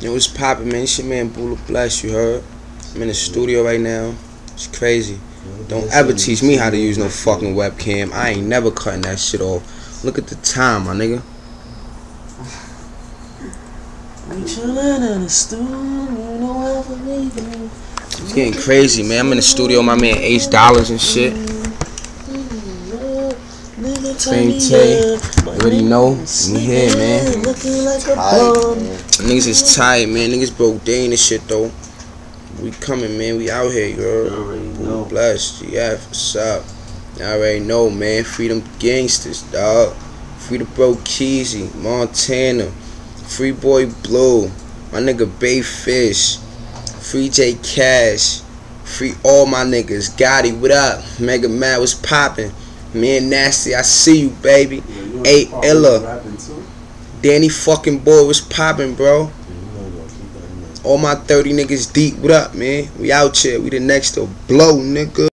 Yo, what's poppin', man? It's your man Bula Bless, you heard? I'm in the studio right now. It's crazy. Don't ever teach me how to use no fucking webcam. I ain't never cutting that shit off. Look at the time, my nigga. It's getting crazy, man. I'm in the studio, my man Ace Dollars and shit. Same Tay. You already know. We here, man. Niggas is tired, man. Niggas broke day and shit, though. We coming, man. We out here, girl. Blessed. GF, what's up? You already know, man. Freedom gangsters, dog. Free the bro Keezy, Montana. Free boy Blue. My nigga Bay Fish. Free J Cash. Free all my niggas. Gotti, what up? Mega Mad, what's poppin'? Man Nasty, I see you, baby. A Illa. Danny fucking boy, what's poppin', bro? All my 30 niggas deep, what up, man? We out here, we the next to blow, nigga.